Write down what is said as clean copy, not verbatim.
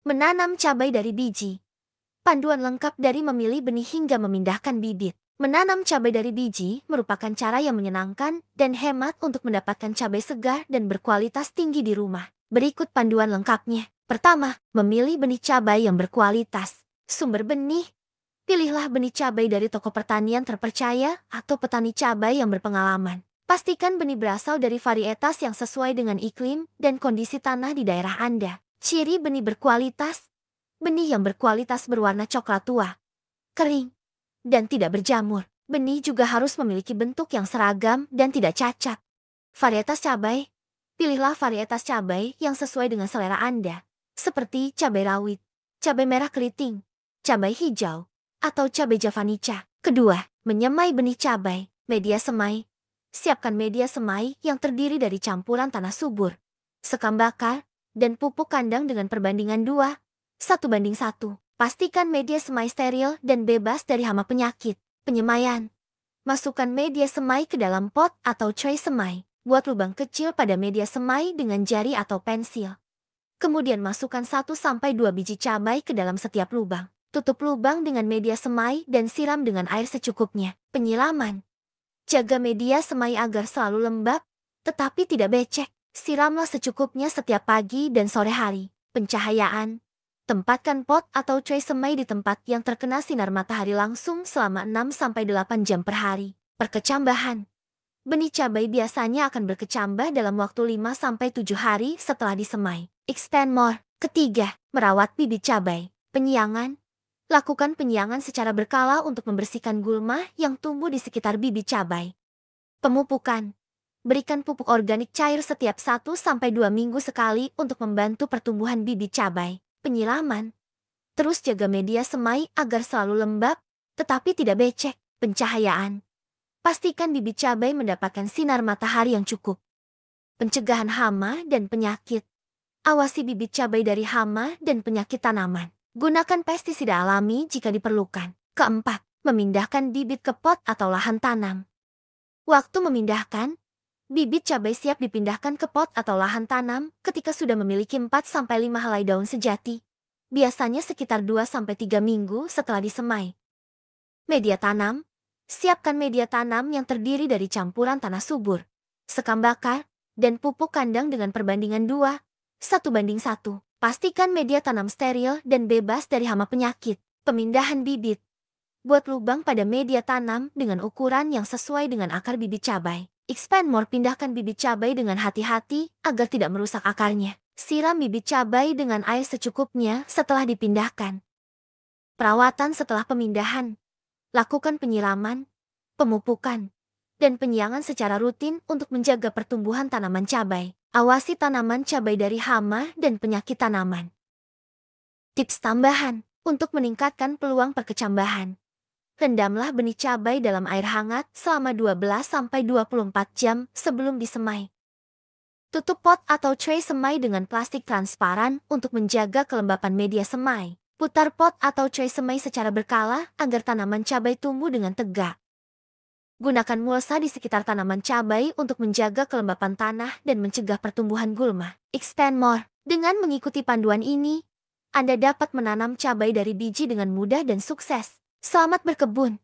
Menanam cabai dari biji. Panduan lengkap dari memilih benih hingga memindahkan bibit. Menanam cabai dari biji merupakan cara yang menyenangkan dan hemat untuk mendapatkan cabai segar dan berkualitas tinggi di rumah. Berikut panduan lengkapnya. Pertama, memilih benih cabai yang berkualitas. Sumber benih. Pilihlah benih cabai dari toko pertanian terpercaya atau petani cabai yang berpengalaman. Pastikan benih berasal dari varietas yang sesuai dengan iklim dan kondisi tanah di daerah Anda. Ciri benih berkualitas. Benih yang berkualitas berwarna coklat tua, kering, dan tidak berjamur. Benih juga harus memiliki bentuk yang seragam dan tidak cacat. Varietas cabai. Pilihlah varietas cabai yang sesuai dengan selera Anda, seperti cabai rawit, cabai merah keriting, cabai hijau, atau cabai javanica. Kedua, menyemai benih cabai. Media semai. Siapkan media semai yang terdiri dari campuran tanah subur, sekam bakar, dan pupuk kandang dengan perbandingan 1:1. Pastikan media semai steril dan bebas dari hama penyakit. Penyemaian. Masukkan media semai ke dalam pot atau tray semai. Buat lubang kecil pada media semai dengan jari atau pensil. Kemudian masukkan 1-2 biji cabai ke dalam setiap lubang. Tutup lubang dengan media semai dan siram dengan air secukupnya. Penyiraman. Jaga media semai agar selalu lembab, tetapi tidak becek. Siramlah secukupnya setiap pagi dan sore hari. Pencahayaan. Tempatkan pot atau tray semai di tempat yang terkena sinar matahari langsung selama 6-8 jam per hari. Perkecambahan. Benih cabai biasanya akan berkecambah dalam waktu 5-7 hari setelah disemai. Expand more. Ketiga, merawat bibit cabai. Penyiangan. Lakukan penyiangan secara berkala untuk membersihkan gulma yang tumbuh di sekitar bibit cabai. Pemupukan. Berikan pupuk organik cair setiap 1-2 minggu sekali untuk membantu pertumbuhan bibit cabai. Penyiraman. Terus jaga media semai agar selalu lembab, tetapi tidak becek. Pencahayaan. Pastikan bibit cabai mendapatkan sinar matahari yang cukup. Pencegahan hama dan penyakit. Awasi bibit cabai dari hama dan penyakit tanaman. Gunakan pestisida alami jika diperlukan. Keempat, memindahkan bibit ke pot atau lahan tanam. Waktu memindahkan. Bibit cabai siap dipindahkan ke pot atau lahan tanam ketika sudah memiliki 4-5 helai daun sejati. Biasanya sekitar 2-3 minggu setelah disemai. Media tanam. Siapkan media tanam yang terdiri dari campuran tanah subur, sekam bakar, dan pupuk kandang dengan perbandingan 1:1. Pastikan media tanam steril dan bebas dari hama penyakit. Pemindahan bibit. Buat lubang pada media tanam dengan ukuran yang sesuai dengan akar bibit cabai. Expand more. Pindahkan bibit cabai dengan hati-hati agar tidak merusak akarnya. Siram bibit cabai dengan air secukupnya setelah dipindahkan. Perawatan setelah pemindahan. Lakukan penyiraman, pemupukan, dan penyiangan secara rutin untuk menjaga pertumbuhan tanaman cabai. Awasi tanaman cabai dari hama dan penyakit tanaman. Tips tambahan untuk meningkatkan peluang perkecambahan. Rendamlah benih cabai dalam air hangat selama 12-24 jam sebelum disemai. Tutup pot atau tray semai dengan plastik transparan untuk menjaga kelembapan media semai. Putar pot atau tray semai secara berkala agar tanaman cabai tumbuh dengan tegak. Gunakan mulsa di sekitar tanaman cabai untuk menjaga kelembapan tanah dan mencegah pertumbuhan gulma. Expand more. Dengan mengikuti panduan ini, Anda dapat menanam cabai dari biji dengan mudah dan sukses. Selamat berkebun!